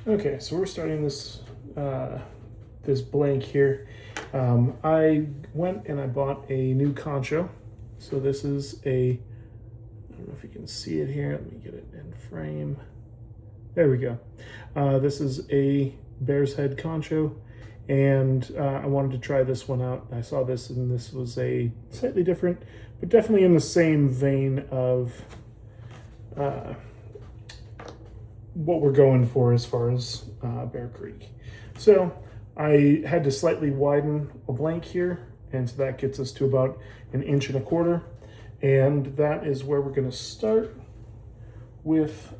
Okay, so we're starting this this blank here. I went and I bought a new Concho. So this is a, I don't know if you can see it here. Let me get it in frame. There we go. This is a bear's head Concho, and I wanted to try this one out. I saw this, and this was a slightly different, but definitely in the same vein of what we're going for as far as Bear Creek. So I had to slightly widen a blank here, and so that gets us to about 1.25 inches. And that is where we're going to start with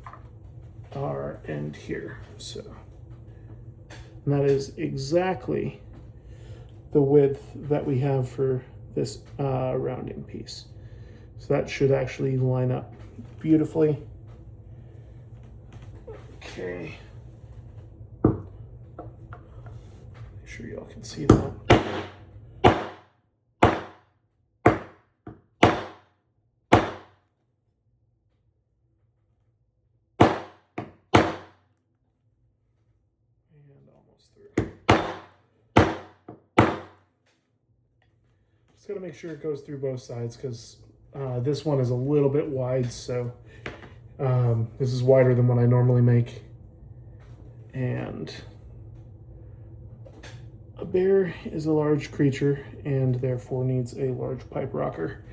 our end here. So, and that is exactly the width that we have for this rounding piece. So that should actually line up beautifully. Okay. Make sure y'all can see that. And almost through. Just gotta make sure it goes through both sides, because this one is a little bit wide, so this is wider than what I normally make. And a bear is a large creature and therefore needs a large pipe rocker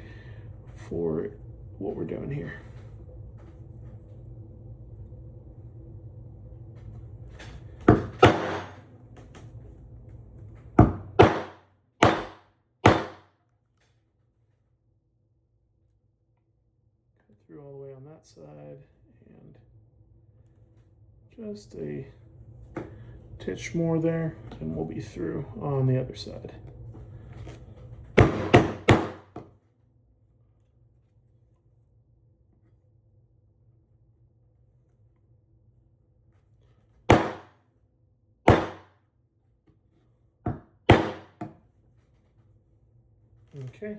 for what we're doing here. Through all the way on that side, and just a titch more there, and we'll be through on the other side. Okay,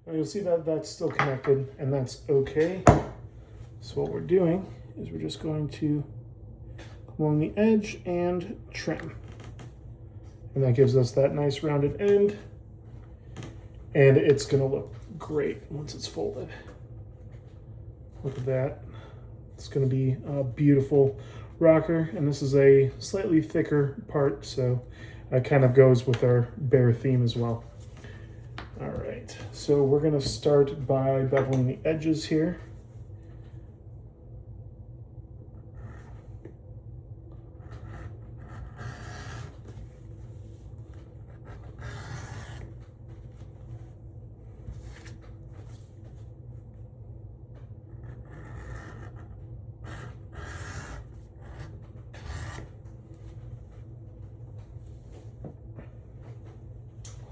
now you'll see that that's still connected, and that's okay. So what we're doing is we're just going to come along the edge and trim. And that gives us that nice rounded end, and it's gonna look great once it's folded. Look at that. It's gonna be a beautiful rocker, and this is a slightly thicker part, so it kind of goes with our bear theme as well. All right, so we're gonna start by beveling the edges here.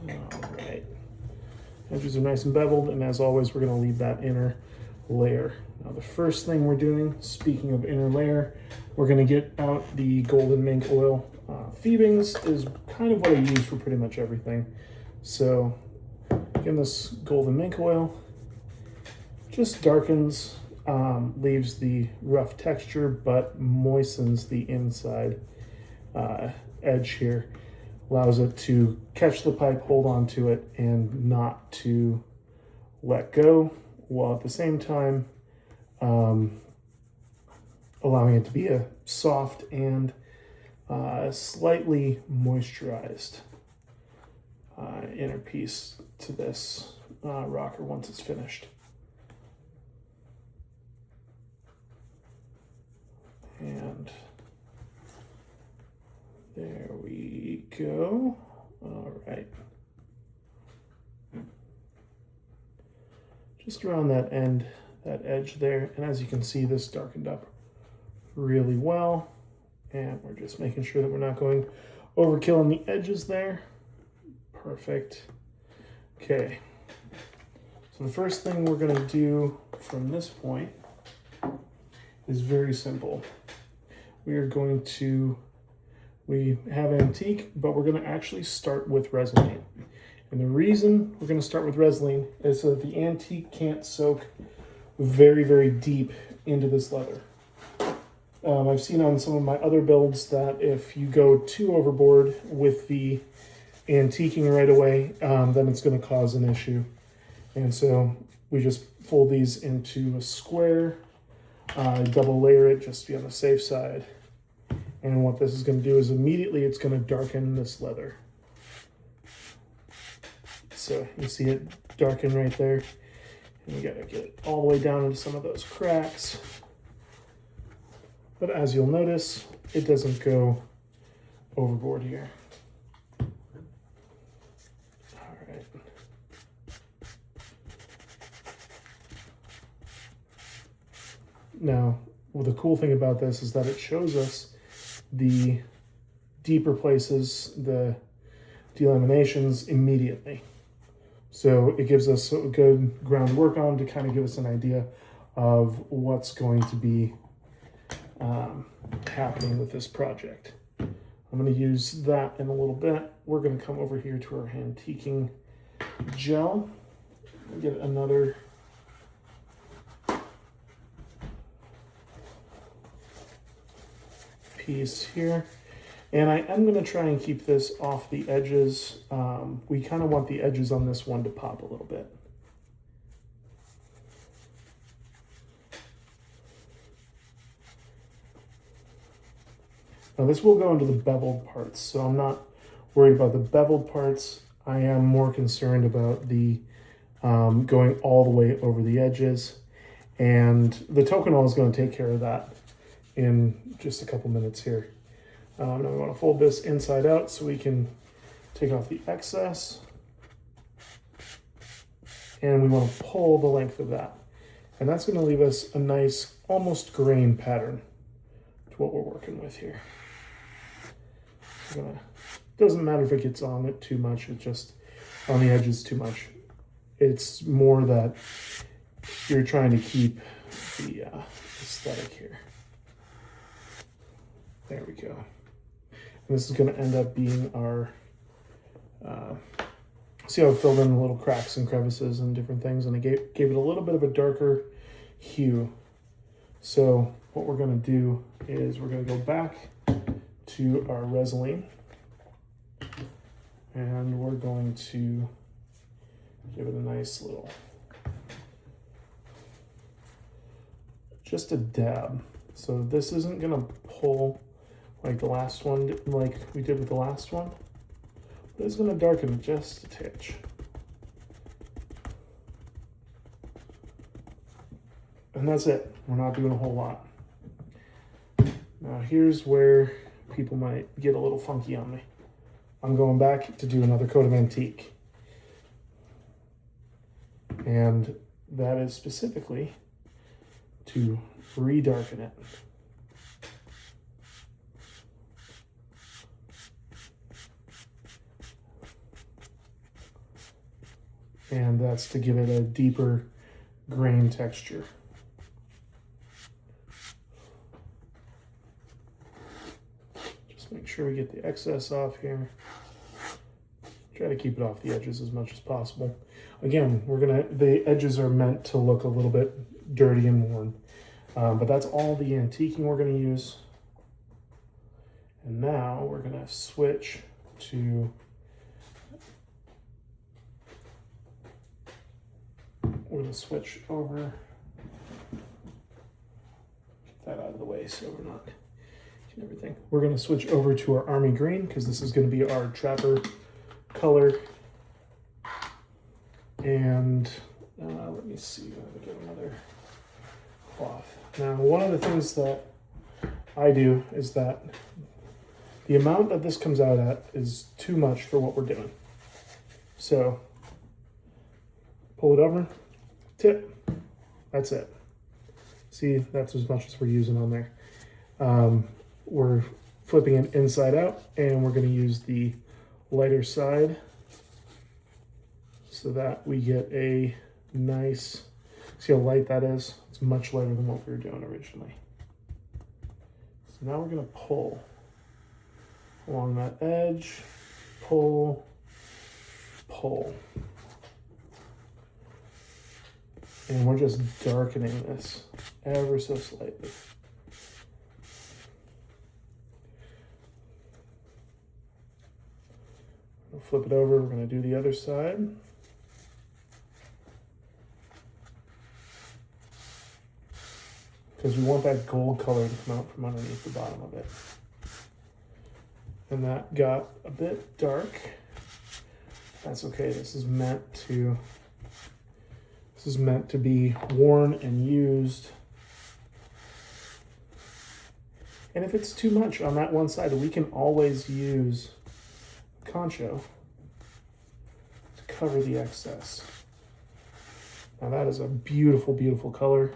All right, edges are nice and beveled, and as always, we're going to leave that inner layer. Now, the first thing we're doing, speaking of inner layer, we're going to get out the golden mink oil. Phoebings is kind of what I use for pretty much everything. So, again, this golden mink oil just darkens, leaves the rough texture, but moistens the inside edge here. Allows it to catch the pipe, hold on to it, and not to let go, while at the same time allowing it to be a soft and slightly moisturized inner piece to this rocker once it's finished. And there we go. All right. Just around that end, that edge there. And as you can see, this darkened up really well. And we're just making sure that we're not going overkill on the edges there. Perfect. Okay. So the first thing we're going to do from this point is very simple. We are going to, we have antique, but we're going to actually start with Resinine. And the reason we're going to start with Resinine is so that the antique can't soak very, very deep into this leather. I've seen on some of my other builds that if you go too overboard with the antiquing right away, then it's going to cause an issue. And so we just fold these into a square, double layer it just to be on the safe side. And what this is going to do is immediately it's going to darken this leather. So you see it darken right there. And we got to get it all the way down into some of those cracks. But as you'll notice, it doesn't go overboard here. All right. Now, well, the cool thing about this is that it shows us the deeper places, the delaminations immediately. So it gives us a good ground to work on to kind of give us an idea of what's going to be happening with this project. I'm going to use that in a little bit. We're going to come over here to our antiquing gel. Get another piece here. And I am going to try and keep this off the edges. We kind of want the edges on this one to pop a little bit. Now this will go into the beveled parts, so I'm not worried about the beveled parts. I am more concerned about the going all the way over the edges. And the Tokonol is going to take care of that in just a couple minutes here. Now we want to fold this inside out so we can take off the excess. And we want to pull the length of that. And that's going to leave us a nice, almost grain pattern to what we're working with here. Doesn't matter if it gets on it too much, it's just on the edges too much. It's more that you're trying to keep the aesthetic here. There we go. And this is going to end up being our, see how I filled in the little cracks and crevices and different things, and I gave it a little bit of a darker hue. So what we're going to do is we're going to go back to our Resolene, and we're going to give it a nice little, just a dab. So this isn't going to pull like the last one, like we did with the last one, but it's going to darken it just a touch. And that's it. We're not doing a whole lot. Now here's where people might get a little funky on me. I'm going back to do another coat of antique. And that is specifically to re-darken it. And that's to give it a deeper grain texture. Make sure we get the excess off here. Try to keep it off the edges as much as possible. Again, the edges are meant to look a little bit dirty and worn. But that's all the antiquing we're gonna use. And now we're gonna switch to, over, get that out of the way so we're not everything. We're going to switch over to our army green because this is going to be our trapper color. And let me see, I'm going to get another cloth. Now, one of the things that I do is that the amount that this comes out at is too much for what we're doing. So pull it over, tip, that's it. See, that's as much as we're using on there. We're flipping it inside out, and we're going to use the lighter side so that we get a nice, see how light that is? It's much lighter than what we were doing originally. So now we're going to pull along that edge, pull, pull. And we're just darkening this ever so slightly. flip it over, we're going to do the other side. Because we want that gold color to come out from underneath the bottom of it. And that got a bit dark. That's okay. This is meant to be worn and used. And if it's too much on that one side, we can always use Concho to cover the excess. Now that is a beautiful, beautiful color.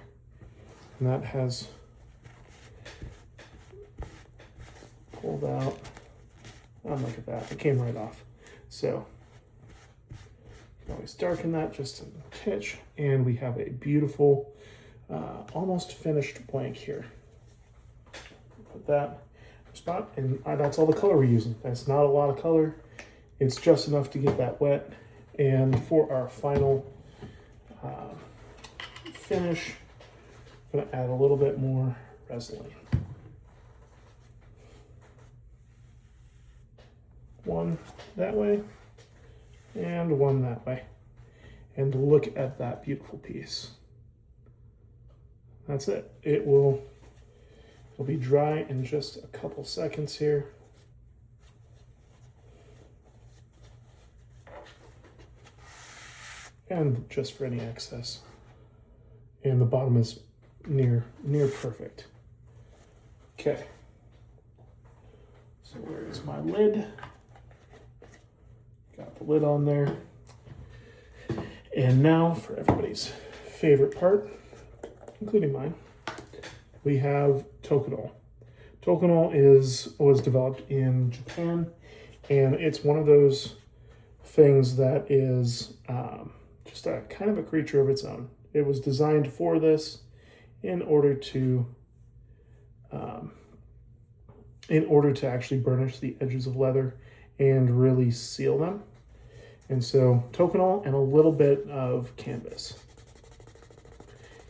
And that has pulled out. Oh, look at that. It came right off. So you can always darken that just a touch. And we have a beautiful, almost finished blank here. Put that spot, and that's all the color we're using. That's not a lot of color. It's just enough to get that wet. And for our final finish, I'm going to add a little bit more Resin. One that way and one that way. And look at that beautiful piece. That's it. It'll be dry in just a couple seconds here. And just for any excess. And the bottom is near perfect. Okay. So where is my lid? Got the lid on there. And now for everybody's favorite part, including mine, we have Tokonol. Tokonol was developed in Japan, and it's one of those things that is just a kind of a creature of its own. It was designed for this in order to actually burnish the edges of leather and really seal them. And so Tokonol and a little bit of canvas.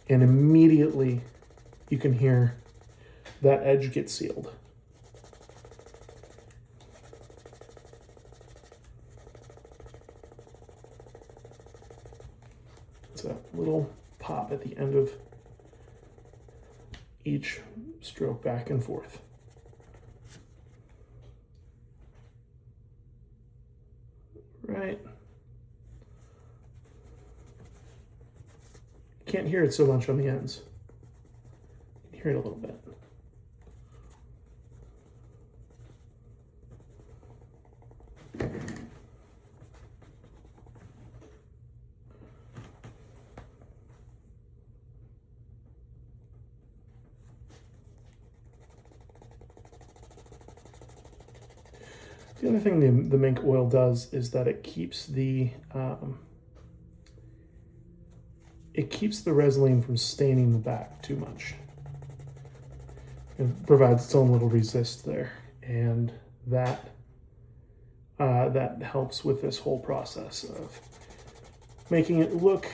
And immediately you can hear that edge get sealed. It's a little pop at the end of each stroke back and forth. Right. Can't hear it so much on the ends. You can hear it a little bit. The other thing the mink oil does is that it keeps the resin from staining the back too much. It provides its own little resist there, and that helps with this whole process of making it look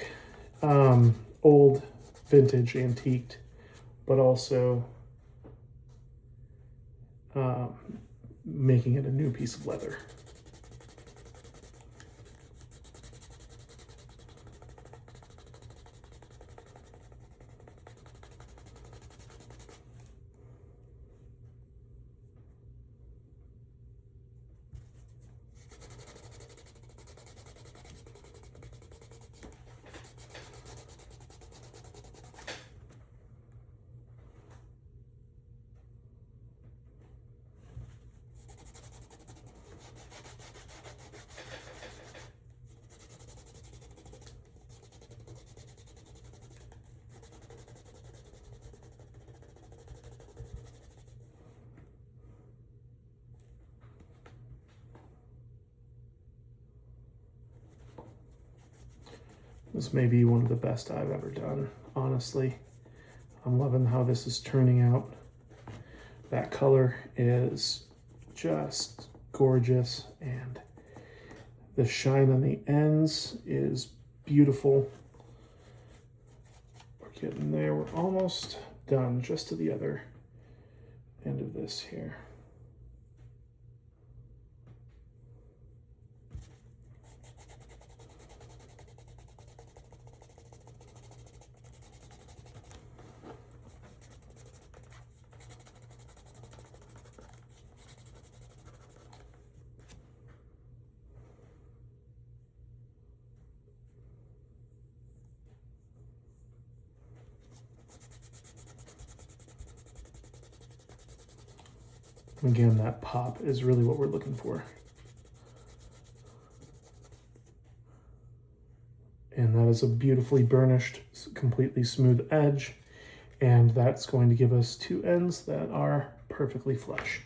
old, vintage, antiqued, but also making it a new piece of leather. This may be one of the best I've ever done, honestly. I'm loving how this is turning out. That color is just gorgeous, and the shine on the ends is beautiful. We're getting there. We're almost done, just to the other end of this here. Again, that pop is really what we're looking for. And that is a beautifully burnished, completely smooth edge. And that's going to give us two ends that are perfectly flush.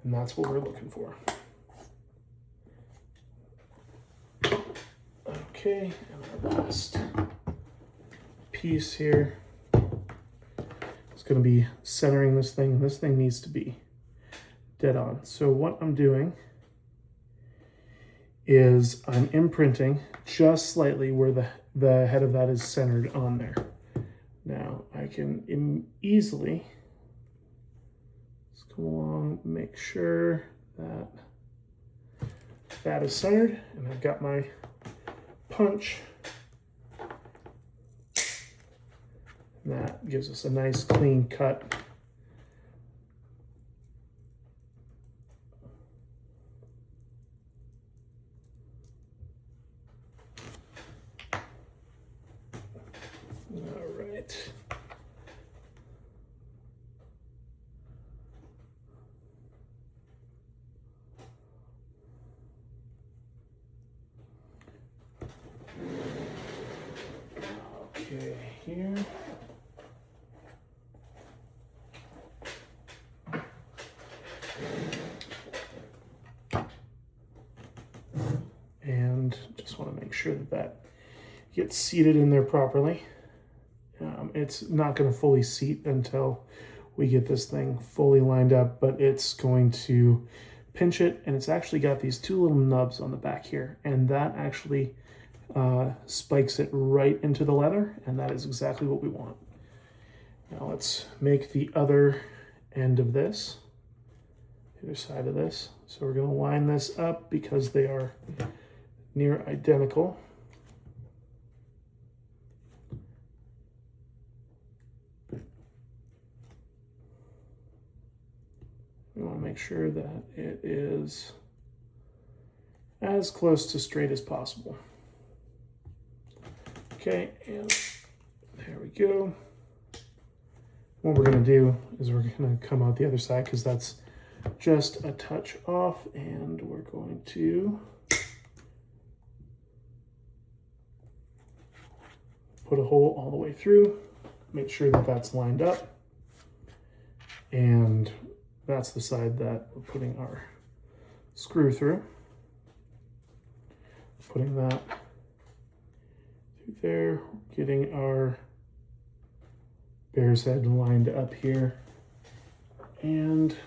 And that's what we're looking for. Okay, and our last piece here is going to be centering this thing, and this thing needs to be dead on. So what I'm doing is I'm imprinting just slightly where the head of that is centered on there. Now I can easily just come along, make sure that that is centered, and I've got my punch. And that gives us a nice clean cut. All right. Okay, here. And just want to make sure that that gets seated in there properly. It's not going to fully seat until we get this thing fully lined up, but it's going to pinch it, and it's actually got these two little nubs on the back here, and that actually spikes it right into the leather, and that is exactly what we want. Now let's make the other end of this, the other side of this. So we're going to line this up because they are near identical. We want to make sure that it is as close to straight as possible. Okay, and there we go. What we're going to do is we're going to come out the other side because that's just a touch off, and we're going to put a hole all the way through, make sure that that's lined up, and that's the side that we're putting our screw through. Putting that through there, getting our bear's head lined up here, and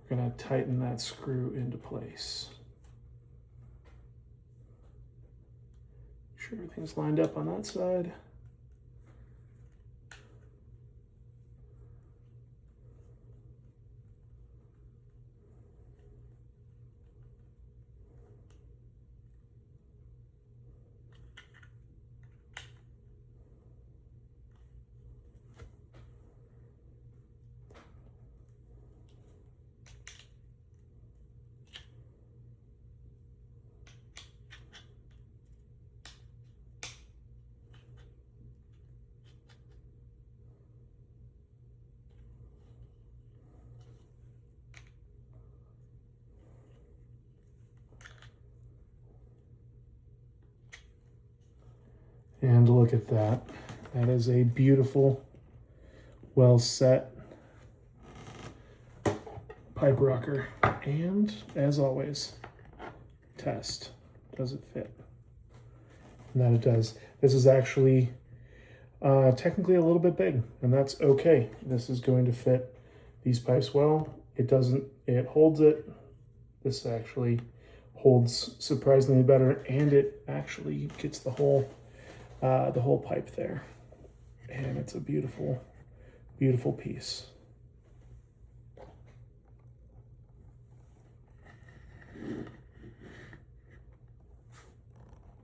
we're going to tighten that screw into place. Make sure everything's lined up on that side. And look at that. That is a beautiful, well set pipe rocker. And as always, test. Does it fit? And that it does. This is actually technically a little bit big, and that's okay. This is going to fit these pipes well. It holds it. This actually holds surprisingly better, and it actually gets the whole pipe there. And it's a beautiful, beautiful piece.